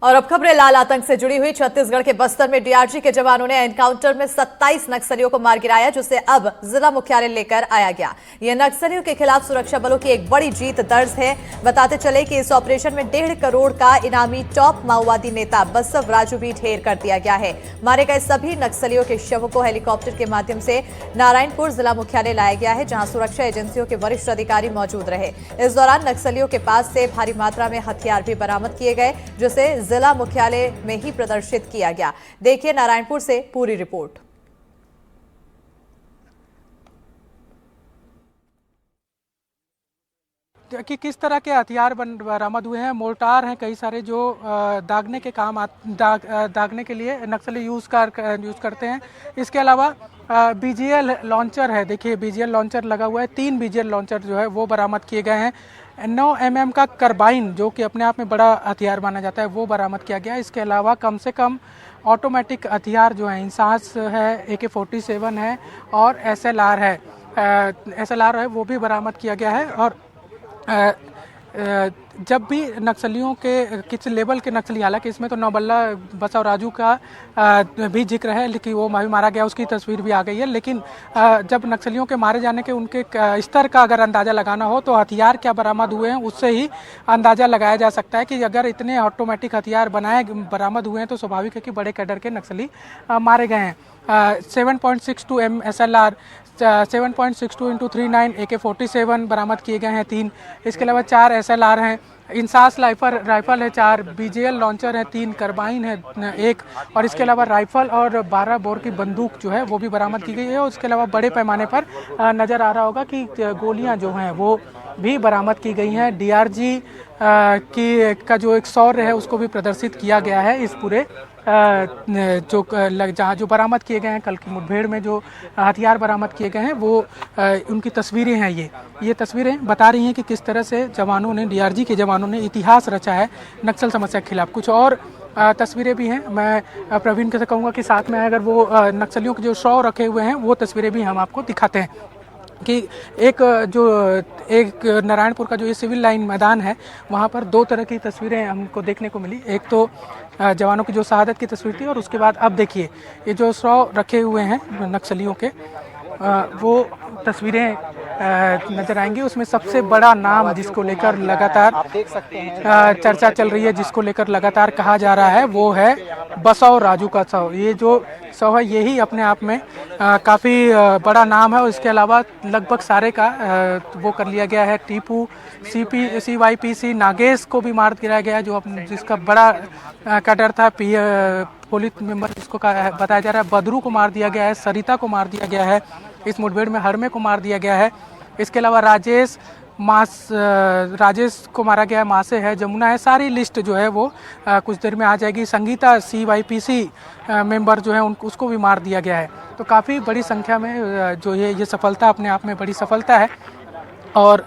और अब खबरें लाल आतंक से जुड़ी हुई। छत्तीसगढ़ के बस्तर में डीआरजी के जवानों ने एनकाउंटर में 27 नक्सलियों को मार गिराया, जिसे अब जिला मुख्यालय लेकर आया गया। यह नक्सलियों के खिलाफ सुरक्षा बलों की एक बड़ी जीत दर्ज है। बताते चले कि इस ऑपरेशन में 1.5 करोड़ का इनामी टॉप माओवादी नेता बसव राजू भी ढेर कर दिया गया है। मारे गए सभी नक्सलियों के शवों को हेलीकॉप्टर के माध्यम से नारायणपुर जिला मुख्यालय लाया गया है, जहां सुरक्षा एजेंसियों के वरिष्ठ अधिकारी मौजूद रहे। इस दौरान नक्सलियों के पास से भारी मात्रा में हथियार भी बरामद किए गए, जिसे जिला मुख्यालय में ही प्रदर्शित किया गया। देखिए नारायणपुर से पूरी रिपोर्ट। कि किस तरह के हथियार बरामद हुए हैं। मोर्टार हैं कई सारे जो दागने के काम दागने के लिए नक्सली यूज़ करते हैं। इसके अलावा बीजीएल लॉन्चर है, देखिए बीजीएल लॉन्चर लगा हुआ है। 3 बीजीएल लॉन्चर जो है वो बरामद किए गए हैं। 9 mm का कार्बाइन, जो कि अपने आप में बड़ा हथियार माना जाता है, वो बरामद किया गया। इसके अलावा कम से कम ऑटोमेटिक हथियार जो है, इंसास है, AK-47 है और SLR है, SLR है, वो भी बरामद किया गया है। और जब भी नक्सलियों के किस लेवल के नक्सली, हालांकि इसमें तो नौबल्ला बसव राजू का भी जिक्र है, लेकिन वो मारा गया, उसकी तस्वीर भी आ गई है। लेकिन जब नक्सलियों के मारे जाने के उनके स्तर का अगर अंदाज़ा लगाना हो तो हथियार क्या बरामद हुए हैं उससे ही अंदाज़ा लगाया जा सकता है कि अगर इतने ऑटोमेटिक हथियार बरामद हुए हैं तो स्वाभाविक है कि बड़े कैडर के नक्सली मारे गए हैं। 7.62 mm SLR, 7.62 × 39 AK-47 बरामद किए गए हैं 3। इसके अलावा 4 SLR हैं, इंसास राइफल है 4, बीजीएल लॉन्चर है 3, कार्बाइन है 1, और इसके अलावा राइफल और 12 बोर की बंदूक जो है वो भी बरामद की गई है। और इसके अलावा बड़े पैमाने पर नज़र आ रहा होगा कि गोलियां जो हैं वो भी बरामद की गई हैं। डीआरजी का जो एक शौर्य है उसको भी प्रदर्शित किया गया है। इस पूरे जहाँ जो बरामद किए गए हैं कल की मुठभेड़ में, जो हथियार बरामद किए गए हैं वो उनकी तस्वीरें हैं। ये तस्वीरें बता रही हैं कि किस तरह से जवानों ने, डीआरजी के जवानों ने इतिहास रचा है नक्सल समस्या के खिलाफ। कुछ और तस्वीरें भी हैं, मैं प्रवीण से कहूँगा कि साथ में अगर वो नक्सलियों के जो शव रखे हुए हैं वो तस्वीरें भी हम आपको दिखाते हैं। कि एक नारायणपुर का जो ये सिविल लाइन मैदान है, वहाँ पर 2 तरह की तस्वीरें हमको देखने को मिली। एक तो जवानों की जो शहादत की तस्वीर थी, और उसके बाद अब देखिए ये जो 100 रखे हुए हैं नक्सलियों के, वो तस्वीरें नजर आएंगी। उसमें सबसे बड़ा नाम जिसको लेकर लगातार आप देख सकते हैं चर्चा चल रही है, जिसको लेकर लगातार कहा जा रहा है, वो है बसव राजू का शव। ये जो शव है यही अपने आप में काफ़ी बड़ा नाम है। और इसके अलावा लगभग सारे का वो कर लिया गया है। टीपू, CYPC नागेश को भी मार गिराया गया है, जो जिसका बड़ा कैडर था, पुलिस मेंबर जिसको बताया जा रहा है। बदरू को मार दिया गया है, सरिता को मार दिया गया है इस मुठभेड़ में, हरमे को मार दिया गया है। इसके अलावा राजेश को मारा गया है, मासे है, जमुना है। सारी लिस्ट जो है वो कुछ देर में आ जाएगी। संगीता CYPC मेंबर जो है उसको भी मार दिया गया है। तो काफ़ी बड़ी संख्या में जो ये सफलता अपने आप में बड़ी सफलता है, और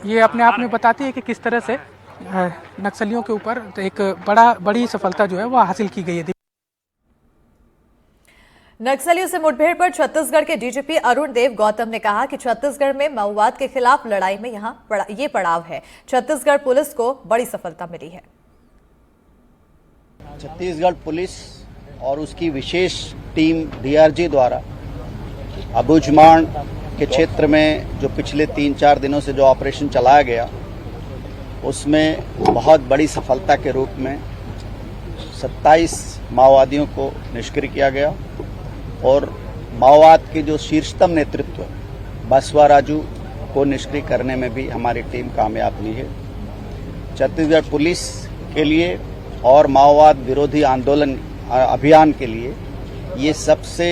ये अपने आप में बताती है कि किस तरह से नक्सलियों के ऊपर एक बड़ी सफलता जो है वो हासिल की गई है। नक्सलियों से मुठभेड़ पर छत्तीसगढ़ के डीजीपी अरुण देव गौतम ने कहा कि छत्तीसगढ़ में माओवाद के खिलाफ लड़ाई में ये पड़ाव है। छत्तीसगढ़ पुलिस को बड़ी सफलता मिली है। छत्तीसगढ़ पुलिस और उसकी विशेष टीम डीआरजी द्वारा अबुझमाड़ के क्षेत्र में जो पिछले 3-4 दिनों से जो ऑपरेशन चलाया गया, उसमें बहुत बड़ी सफलता के रूप में 27 माओवादियों को निष्क्रिय किया गया। और माओवाद के जो शीर्षतम नेतृत्व बसवा राजू को निष्क्रिय करने में भी हमारी टीम कामयाब हुई है। छत्तीसगढ़ पुलिस के लिए और माओवाद विरोधी आंदोलन अभियान के लिए ये सबसे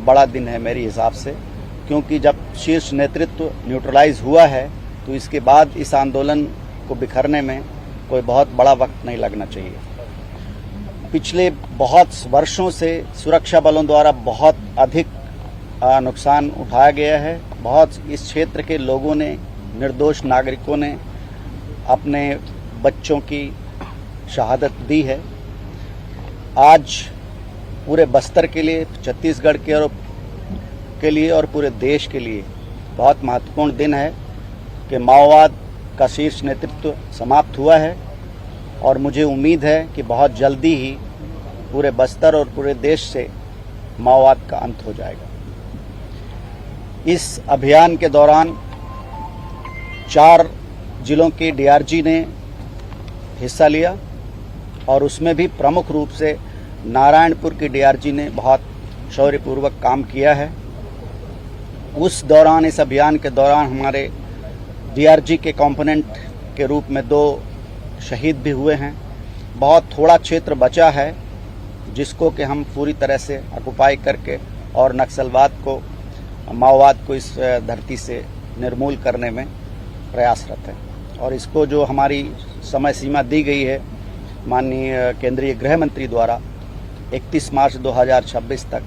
बड़ा दिन है मेरे हिसाब से, क्योंकि जब शीर्ष नेतृत्व न्यूट्रलाइज हुआ है तो इसके बाद इस आंदोलन को बिखरने में कोई बहुत बड़ा वक्त नहीं लगना चाहिए। पिछले बहुत वर्षों से सुरक्षा बलों द्वारा बहुत अधिक नुकसान उठाया गया है। बहुत इस क्षेत्र के लोगों ने, निर्दोष नागरिकों ने अपने बच्चों की शहादत दी है। आज पूरे बस्तर के लिए, छत्तीसगढ़ के लिए और पूरे देश के लिए बहुत महत्वपूर्ण दिन है कि माओवाद का शीर्ष नेतृत्व समाप्त हुआ है और मुझे उम्मीद है कि बहुत जल्दी ही पूरे बस्तर और पूरे देश से माओवाद का अंत हो जाएगा। इस अभियान के दौरान 4 जिलों के डीआरजी ने हिस्सा लिया और उसमें भी प्रमुख रूप से नारायणपुर की डीआरजी ने बहुत शौर्यपूर्वक काम किया है। उस दौरान, इस अभियान के दौरान हमारे डीआरजी के कंपोनेंट के रूप में 2 शहीद भी हुए हैं। बहुत थोड़ा क्षेत्र बचा है जिसको कि हम पूरी तरह से ऑक्युपाई करके और नक्सलवाद को, माओवाद को इस धरती से निर्मूल करने में प्रयासरत है। और इसको जो हमारी समय सीमा दी गई है माननीय केंद्रीय गृह मंत्री द्वारा 31 मार्च 2026 तक,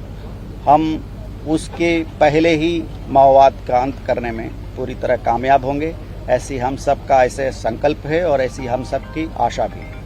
हम उसके पहले ही माओवाद का अंत करने में पूरी तरह कामयाब होंगे। ऐसी हम सबका ऐसे संकल्प है और ऐसी हम सबकी आशा भी है।